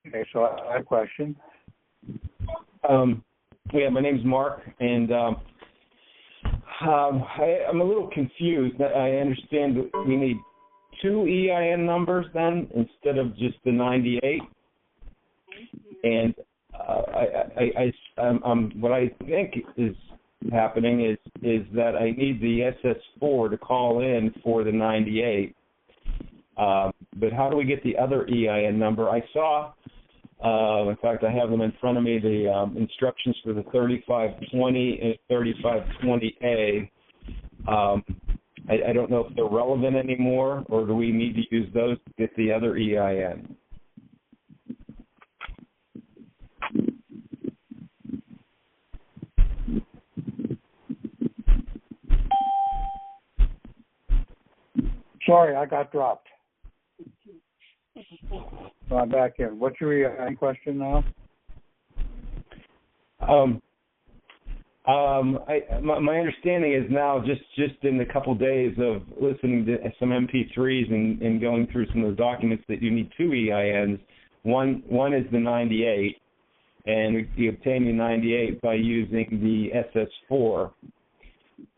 Okay, so I have a question. Yeah, my name's Mark, and I'm a little confused. I understand that we need 2 EIN numbers then instead of just the 98. And what I think is happening is that I need the SS4 to call in for the 98. But how do we get the other EIN number? I saw, in fact, I have them in front of me, the instructions for the 3520 and 3520A. I don't know if they're relevant anymore, or do we need to use those to get the other EIN? Sorry, I got dropped. So I'm back in. What's your EIN question now? My understanding is now, just in a couple of days of listening to some MP3s and going through some of the documents, that you need 2 EINs. One is the 98, and you obtain the 98 by using the SS4.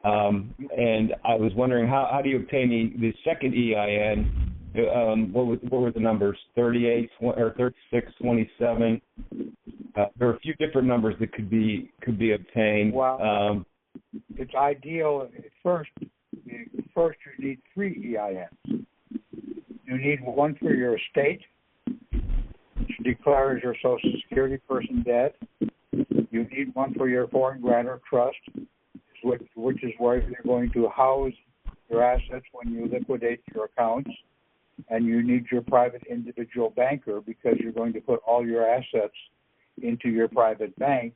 And I was wondering, how do you obtain the second EIN? What were the numbers? 38 or 36, 27. There are a few different numbers that could be obtained. Well, it's ideal. First, you need 3 EINs. You need one for your estate, which declares your Social Security person dead. You need one for your foreign grantor trust, which is where you're going to house your assets when you liquidate your accounts. And you need your private individual banker, because you're going to put all your assets into your private bank,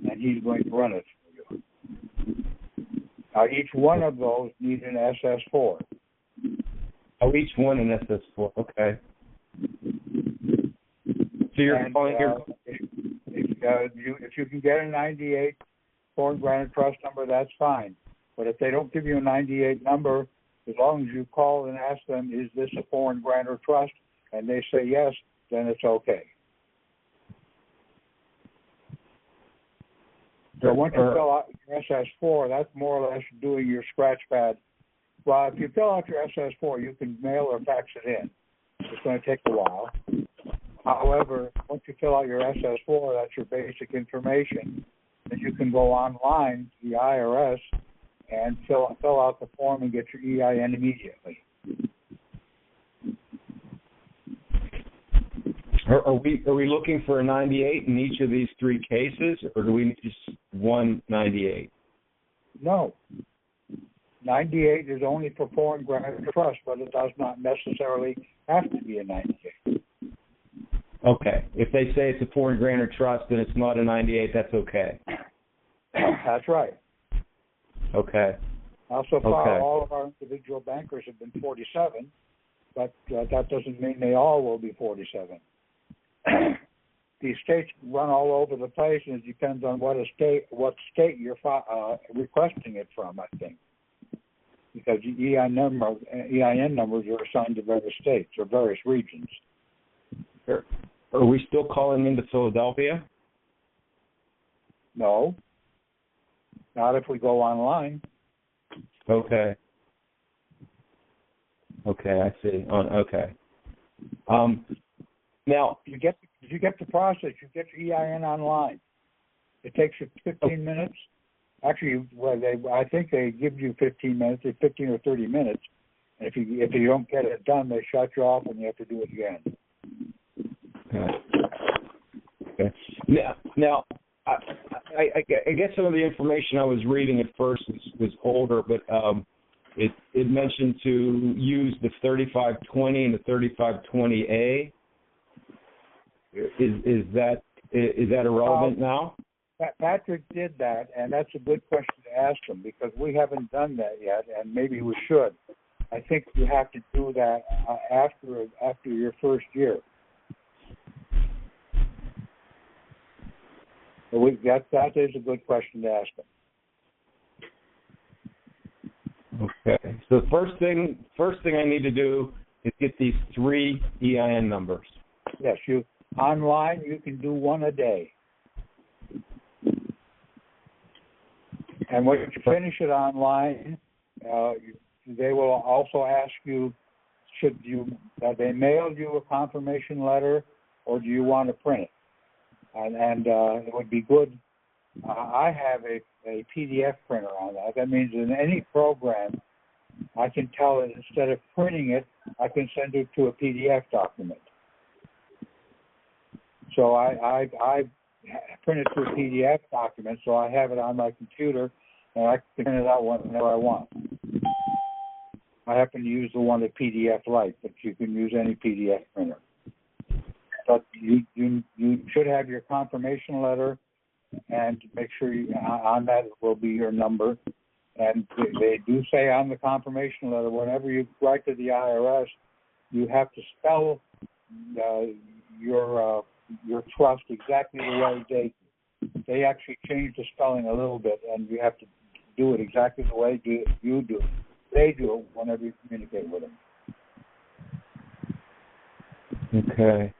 and he's going to run it for you. Now, each one of those needs an SS4. Oh, each one an SS4. Okay. So you're calling here. If you can get a 98 foreign granted trust number, that's fine. But if they don't give you a 98 number, as long as you call and ask them, is this a foreign grantor trust, and they say yes, then it's okay. So once you fill out your SS4, that's more or less doing your scratch pad. Well, if you fill out your SS4, you can mail or fax it in. It's going to take a while. However, once you fill out your SS4, that's your basic information. Then you can go online to the IRS and fill out the form and get your EIN immediately. Are we looking for a 98 in each of these 3 cases, or do we need just one 98? No. 98 is only for foreign grantor trust, but it does not necessarily have to be a 98. Okay. If they say it's a foreign grantor trust and it's not a 98, that's okay. That's right. Okay. Now, so far, all of our individual bankers have been 47, but that doesn't mean they all will be 47. These states run all over the place, and it depends on what state you're requesting it from, I think, because the EIN numbers are assigned to various states or various regions. Sure. Are we still calling into Philadelphia? No. Not if we go online. Okay. Okay, I see. Okay. Now, you get the process. You get your EIN online. It takes you 15 minutes. Actually, I think they give you 15 minutes, 15 or 30 minutes. And if you don't get it done, they shut you off and you have to do it again. Okay. Now, I guess some of the information I was reading at first was older, but it mentioned to use the 3520 and the 3520A. Is that irrelevant now? Patrick did that, and that's a good question to ask him, because we haven't done that yet, and maybe we should. I think you have to do that after your first year. So that is a good question to ask him. Okay. So the first thing I need to do is get these 3 EIN numbers. Yes, online you can do one a day. And when you finish it online, they will also ask you, have they mailed you a confirmation letter, or do you want to print it? And it would be good. I have a PDF printer on that. That means in any program, I can tell it, instead of printing it, I can send it to a PDF document. So I print it to a PDF document, so I have it on my computer, and I can print it out whenever I want. I happen to use the one at PDF Lite, but you can use any PDF printer. But you should have your confirmation letter, and make sure on that will be your number. And they do say on the confirmation letter, whenever you write to the IRS, you have to spell your trust exactly the way they actually changed the spelling a little bit, and you have to do it exactly the way you do. They do it whenever you communicate with them. Okay.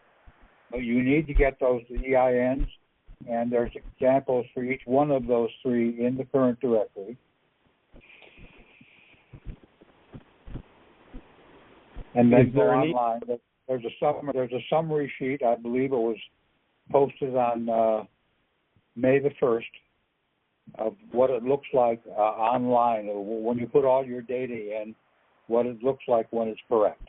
But you need to get those EINs, and there's examples for each one of those 3 in the current directory. And then go online. There's a summary sheet. I believe it was posted on May the 1st of what it looks like online, or when you put all your data in, what it looks like when it's correct.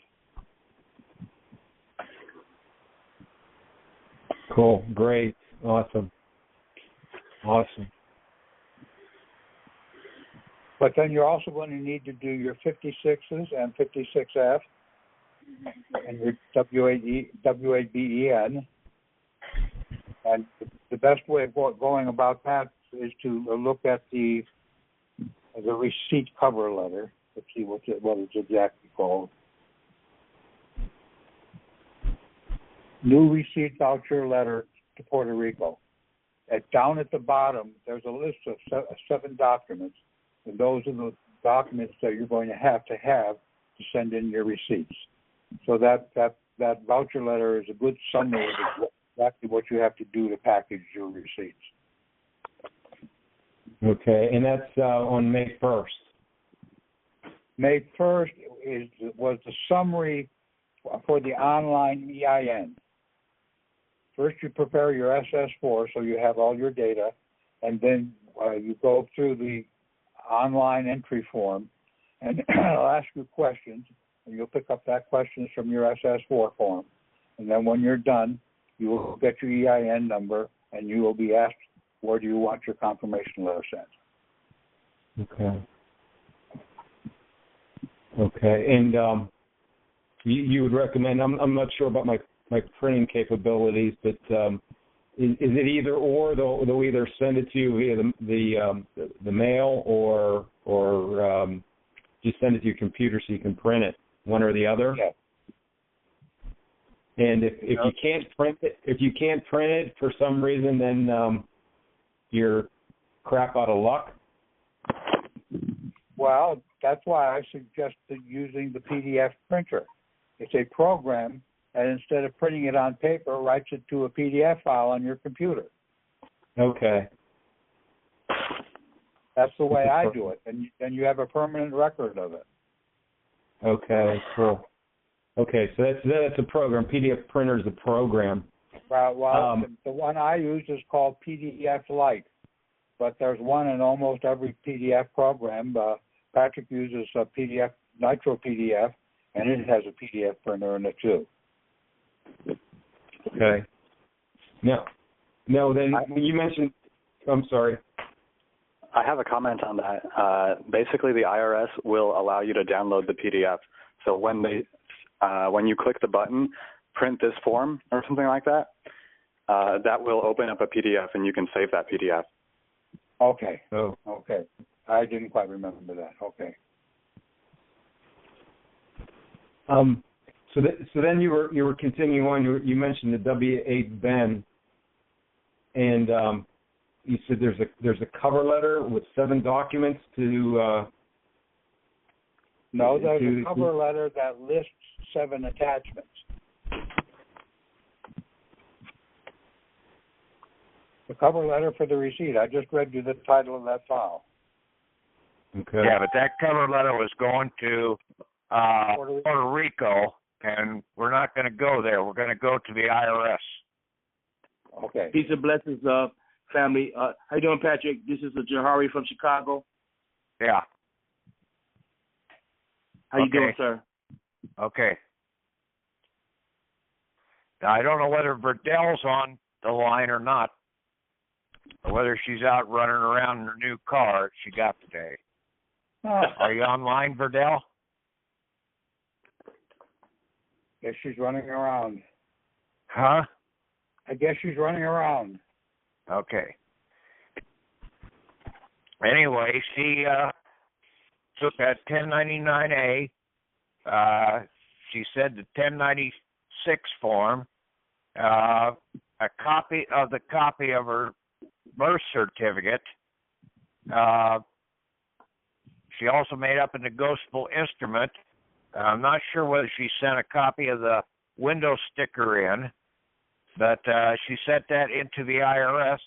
Cool. Great. Awesome. But then you're also going to need to do your 56s and 56F and your W8BEN. And the best way of going about that is to look at the receipt cover letter. Let's see what it's exactly called. New receipt voucher letter to Puerto Rico. Down at the bottom, there's a list of 7 documents, and those are the documents that you're going to have to send in your receipts. So that voucher letter is a good summary of exactly what you have to do to package your receipts. Okay, and that's on May 1st. May 1st was the summary for the online EIN. First, you prepare your SS4 so you have all your data, and then you go through the online entry form, and I'll ask you questions, and you'll pick up that questions from your SS4 form. And then when you're done, you will get your EIN number, and you will be asked, where do you want your confirmation letter sent? Okay, and you would recommend, I'm not sure about my printing capabilities, but is it either or? They'll either send it to you via the mail, or just send it to your computer so you can print it, one or the other. Yes. And if you can't print it for some reason, then you're crap out of luck. Well, that's why I suggested using the PDF printer. It's a program, and instead of printing it on paper, writes it to a PDF file on your computer. Okay. That's the way I do it, and then you have a permanent record of it. Okay, cool. Okay, so that's a program. PDF printer is a program. Well, the one I use is called PDF Lite, but there's one in almost every PDF program. Patrick uses a PDF, Nitro PDF, and it has a PDF printer in it too. Okay. Now then, you mentioned, I'm sorry. I have a comment on that. Basically, the IRS will allow you to download the PDF. So when you click the button, print this form or something like that, that will open up a PDF and you can save that PDF. Okay. Oh. Okay. I didn't quite remember that. Okay. So then you were continuing on. You mentioned the W8BEN, and you said there's a cover letter with 7 documents to No, there's a cover letter that lists 7 attachments. The cover letter for the receipt. I just read you the title of that file. Okay. Yeah, but that cover letter was going to Puerto Rico, and we're not going to go there. We're going to go to the IRS. Okay. Peace and blessings, family. How you doing, Patrick? This is Jahari from Chicago. Yeah. How you doing, sir? Okay. Now, I don't know whether Verdell's on the line or not, or whether she's out running around in her new car she got today. Are you online, Verdell? Guess she's running around. Huh? I guess she's running around. Okay. Anyway, she took that 1099-A. She said the 1096 form, a copy of her birth certificate. She also made up a negotiable instrument. I'm not sure whether she sent a copy of the window sticker in, but she sent that into the IRS,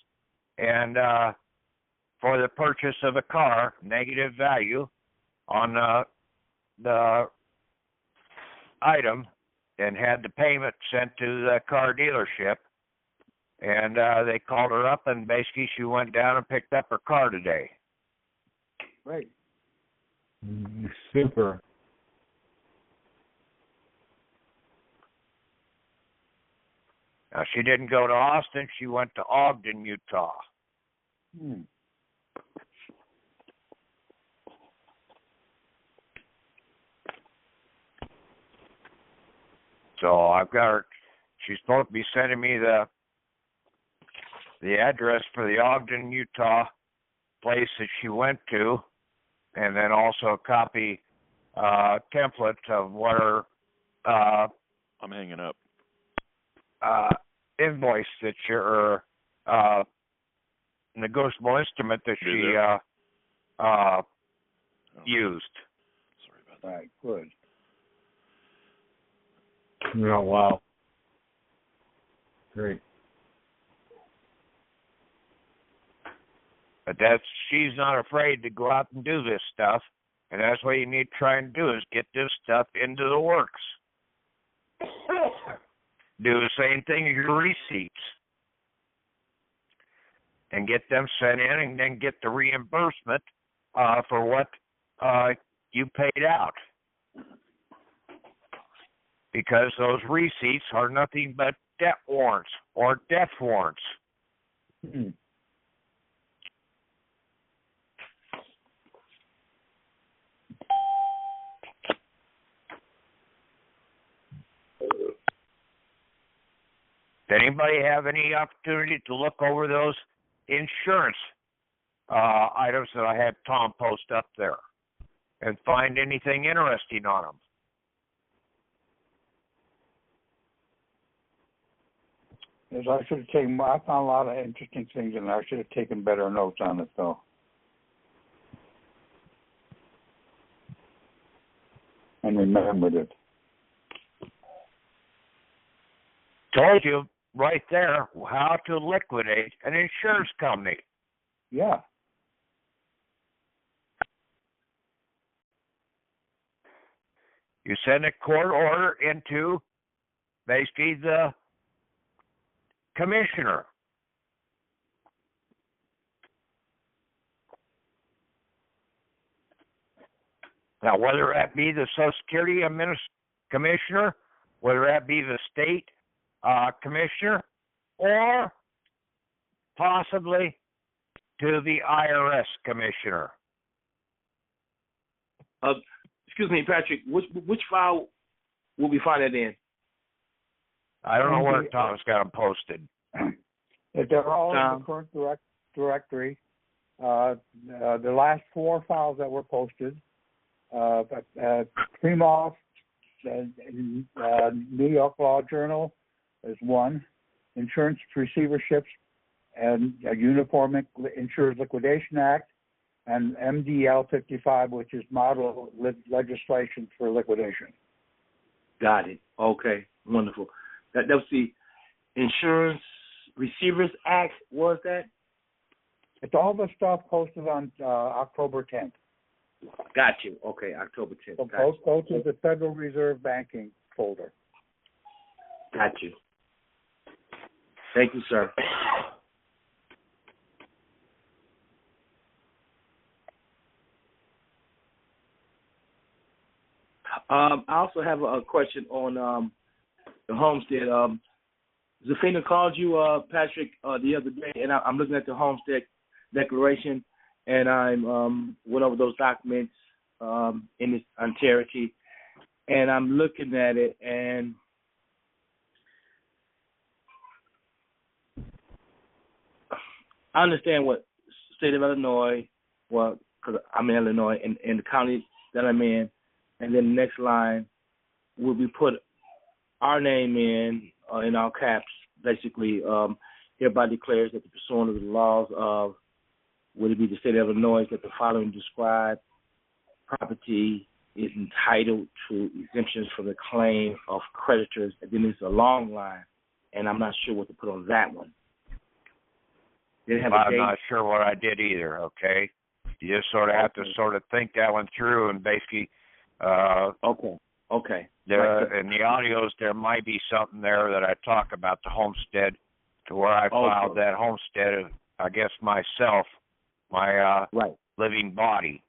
and for the purchase of a car, negative value on the item, and had the payment sent to the car dealership. And they called her up, and basically she went down and picked up her car today. Great. Super. Now, she didn't go to Austin. She went to Ogden, Utah. So I've got her. She's supposed to be sending me the address for the Ogden, Utah place that she went to, and then also a copy template of what her I'm hanging up. Invoice that or negotiable instrument that she used. Sorry about that. Right, good. Oh, wow. Great. But she's not afraid to go out and do this stuff, and that's what you need to try and do is get this stuff into the works. Do the same thing as your receipts and get them sent in, and then get the reimbursement for what you paid out. Because those receipts are nothing but debt warrants or death warrants. Did anybody have any opportunity to look over those insurance items that I had Tom post up there and find anything interesting on them? Yes, I should have taken. I found a lot of interesting things, and I should have taken better notes on it, though. And remembered it. Told you right there how to liquidate an insurance company. Yeah. You send a court order into basically the commissioner. Now, whether that be the Social Security commissioner, whether that be the state commissioner, or possibly to the IRS commissioner. Excuse me, Patrick. Which file will we find that in? I don't know where Tom's got them posted. They're all in the current directory. The last 4 files that were posted, Primoff, New York Law Journal is one, insurance receiverships, and a Uniform Insurers Liquidation Act, and MDL 55, which is model legislation for liquidation. Got it. Okay, wonderful. That was the Insurance Receivers Act, was that? It's all the stuff posted on October 10th. Got you. Okay, October 10th. So go to the Federal Reserve Banking folder. Got you. Thank you, sir. I also have a question on the homestead. Zafina called you, Patrick, the other day, and I'm looking at the homestead declaration, and I'm went over those documents in its entirety, and I'm looking at it, and I understand what state of Illinois, well, because I'm in Illinois, and the county that I'm in, and then the next line will be put our name in all caps, basically, hereby declares that the pursuant of the laws of, would it be the state of Illinois, that the following described property is entitled to exemptions from the claim of creditors, and then it's a long line, and I'm not sure what to put on that one. I'm not sure what I did either, okay? You just sort of have to sort of think that one through, and basically Okay. There, in the audios, there might be something there that I talk about the homestead, to where I filed that homestead, I guess myself, my living body.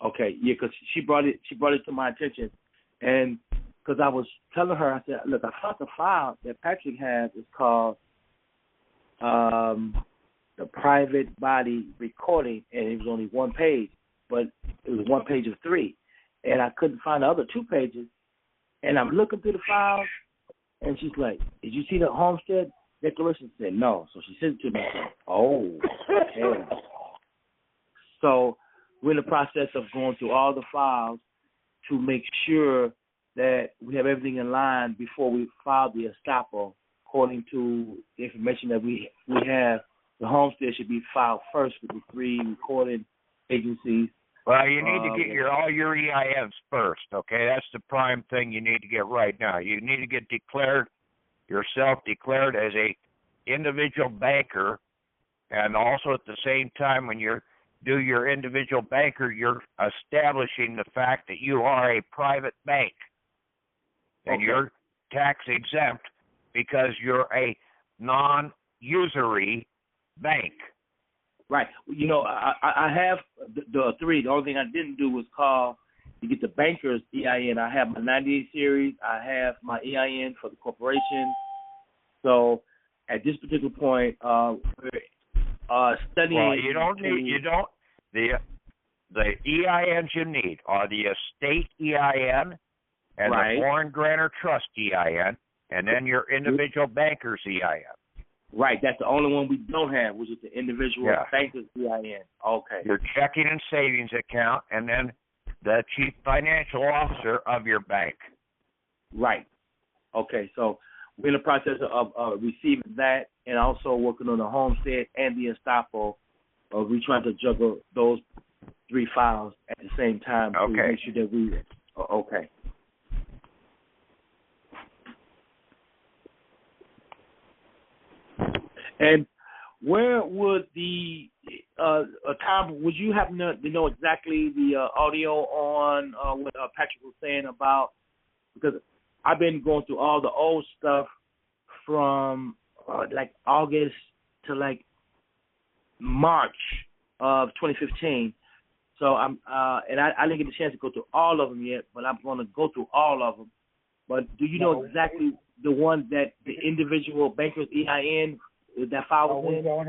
Okay, yeah, because she brought it to my attention, and because I was telling her, I said, look, I thought the file that Patrick has is called the private body recording, and it was only one page, but it was one page of 3. And I couldn't find the other 2 pages. And I'm looking through the files, and she's like, did you see the homestead declaration? I said, no. So she sent it to me. I said, oh, okay. So we're in the process of going through all the files to make sure that we have everything in line before we file the estoppel. According to the information that we have, the homestead should be filed first with the 3 recording agencies. Well, you need to get all your EINs first, okay? That's the prime thing you need to get right now. You need to get yourself declared as a individual banker, and also at the same time when you do your individual banker, you're establishing the fact that you are a private bank, and you're tax exempt because you're a non-usury bank. Right. You know, I have the 3. The only thing I didn't do was call to get the banker's EIN. I have my 98 series. I have my EIN for the corporation. So at this particular point, we're studying. Well, the EINs you need are the estate EIN and the foreign grantor trust EIN, and then your individual banker's EIN. Right, that's the only one we don't have, which is the individual banker's EIN. Okay. Your checking and savings account, and then the chief financial officer of your bank. Right. Okay, so we're in the process of receiving that, and also working on the homestead and the estoppel. We're trying to juggle those 3 files at the same time to make sure that we. Okay. And where would the Tom? Would you happen to know exactly the audio on what Patrick was saying about? Because I've been going through all the old stuff from like August to like March of 2015. So I'm and I didn't get a chance to go through all of them yet, but I'm going to go through all of them. But do you know exactly the one that the individual banker's EIN? That file we don't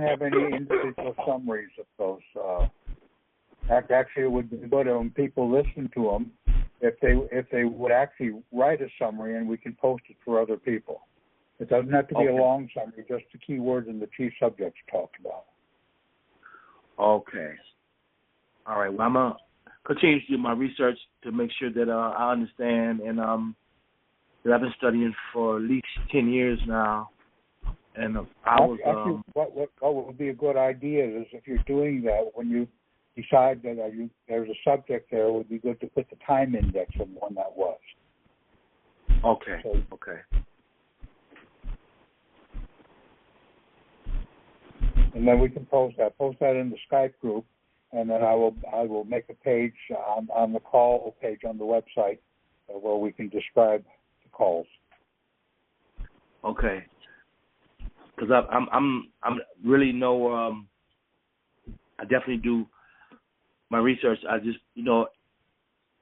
have any individual summaries of those. Actually, it would be good when people listen to them if they would actually write a summary, and we can post it for other people. It doesn't have to be a long summary, just the key words and the chief subjects talked about. Okay. All right. Well, I'm gonna continue to do my research to make sure that I understand, and that I've been studying for at least 10 years now. And I was actually, what would be a good idea is if you're doing that, when you decide that there's a subject there, it would be good to put the time index of when that was. Okay. So, okay. And then we can post that in the Skype group, and then I will make a page on the call page on the website where we can describe the calls. Okay. Because I'm really I definitely do my research. I just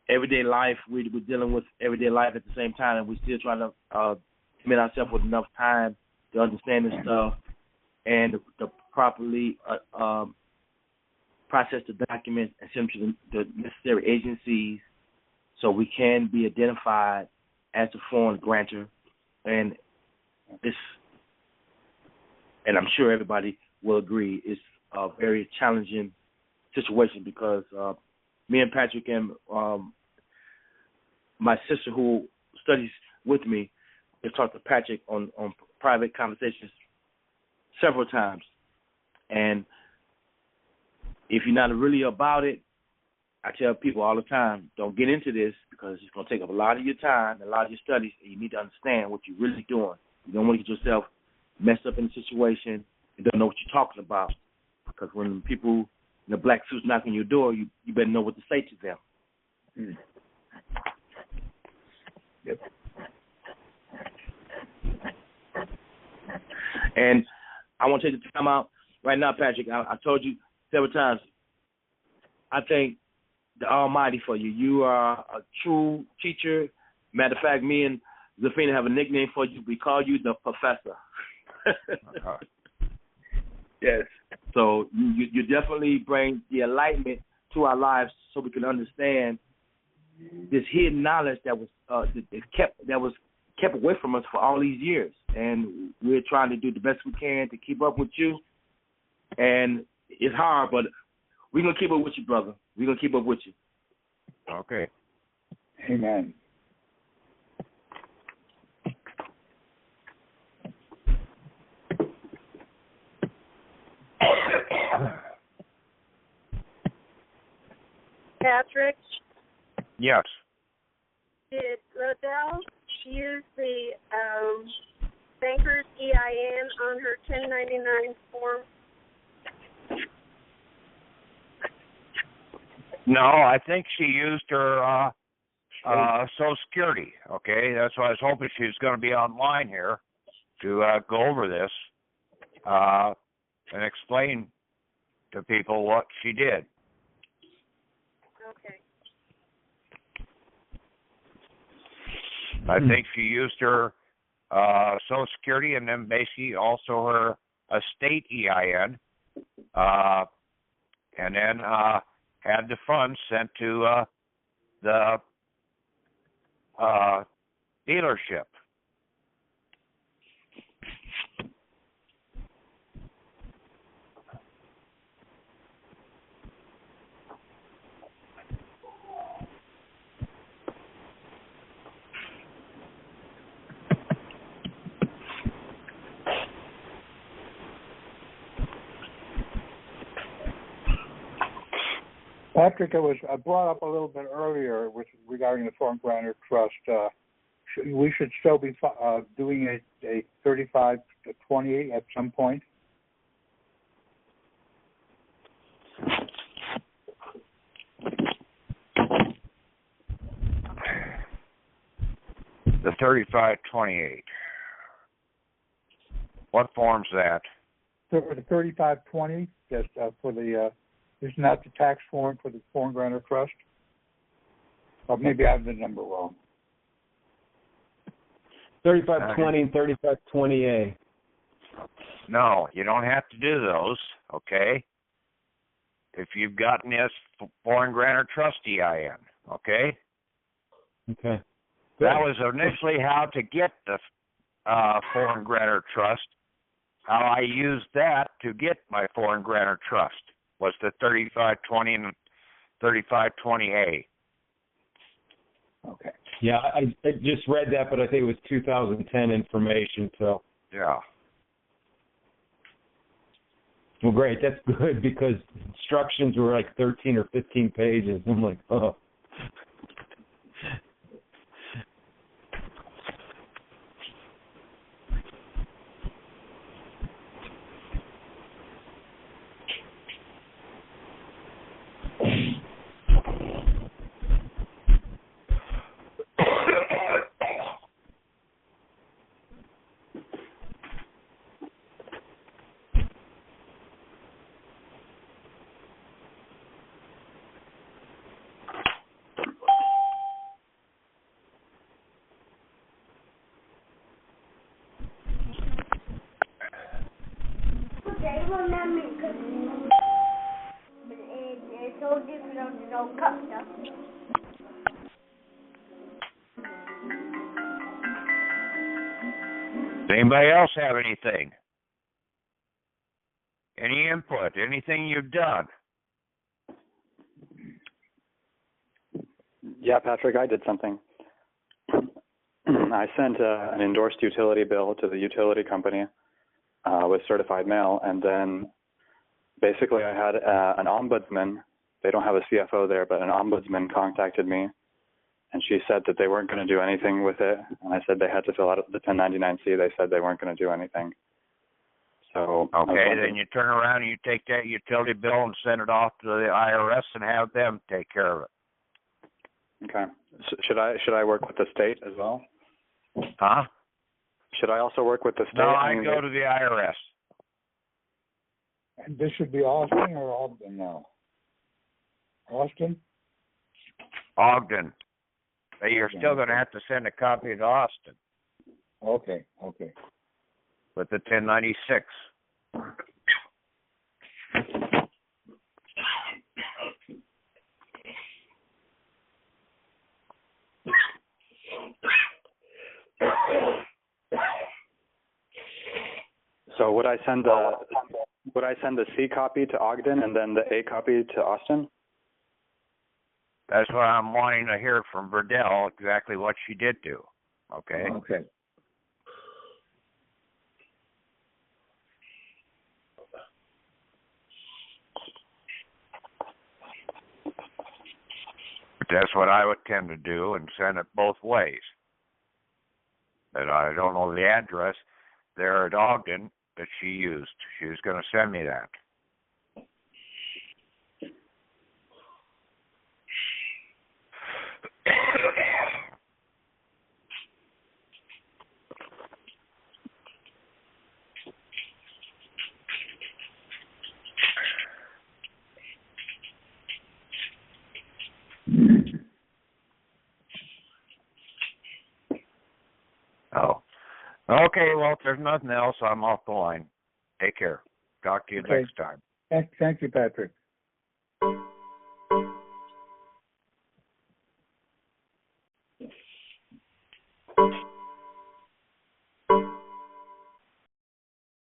everyday life, we're dealing with everyday life at the same time, and we're still trying to commit ourselves with enough time to understand this stuff and to properly process the documents and send them to the necessary agencies so we can be identified as a foreign grantor. And I'm sure everybody will agree, it's a very challenging situation because me and Patrick and my sister who studies with me have talked to Patrick on private conversations several times. And if you're not really about it, I tell people all the time, don't get into this because it's going to take up a lot of your time, a lot of your studies, and you need to understand what you're really doing. You don't want to get yourself messed up in a situation and don't know what you're talking about. Because when people in the black suits knock on your door, you better know what to say to them. Mm. Yep. And I want to take the time out right now, Patrick. I told you several times, I thank the Almighty for you. You are a true teacher. Matter of fact, me and Zafina have a nickname for you. We call you the Professor. Yes. So you definitely bring the enlightenment to our lives so we can understand this hidden knowledge that was kept away from us for all these years. And we're trying to do the best we can to keep up with you. And it's hard, but we're going to keep up with you, brother. We're going to keep up with you. Okay. Amen. Patrick, Yes. did Rodell use the banker's EIN on her 1099 form? No, I think she used her Social Security. Okay, that's why I was hoping she was going to be online here to go over this and explain to people what she did. Okay. I think she used her Social Security and then basically also her estate EIN, and then had the funds sent to the dealership. Patrick, it was brought up a little bit earlier regarding the foreign grantor trust. We should still be doing a 35 to 28 at some point. The 3528. What form's that? So for the 3520, just for the isn't that the tax form for the foreign grantor trust? Or maybe I have the number wrong. 3520 and 3520A. No, you don't have to do those, okay? If you've gotten this foreign grantor trust EIN, okay? Okay. That was initially how to get the foreign grantor trust. How I used that to get my foreign grantor trust was the 3520 and 3520A. Okay. Yeah, I just read that, but I think it was 2010 information. So yeah. Well, great. That's good because instructions were like 13 or 15 pages. I'm like, oh. Does anybody else have anything? Any input? Anything you've done? Yeah, Patrick, I did something. I sent an endorsed utility bill to the utility company with certified mail, and then basically I had an ombudsman. They don't have a CFO there, but an ombudsman contacted me, and she said that they weren't going to do anything with it. And I said they had to fill out the 1099-C. They said they weren't going to do anything. So okay, then you turn around and you take that utility bill and send it off to the IRS and have them take care of it. Okay. So should I work with the state as well? Huh? Should I also work with the state? No, I go to the IRS. And this should be Austin or Ogden now? Austin? Ogden. But you're still going to have to send a copy to Austin Okay. with the 1096. So would I send the C copy to Ogden and then the A copy to Austin? That's what I'm wanting to hear from Verdell, exactly what she did do. Okay? Okay. But that's what I would tend to do and send it both ways. But I don't know the address there at Ogden that she used. She was going to send me that. Oh. Okay, well, if there's nothing else, I'm off the line. Take care. Talk to you Okay. next time. Thank you, Patrick.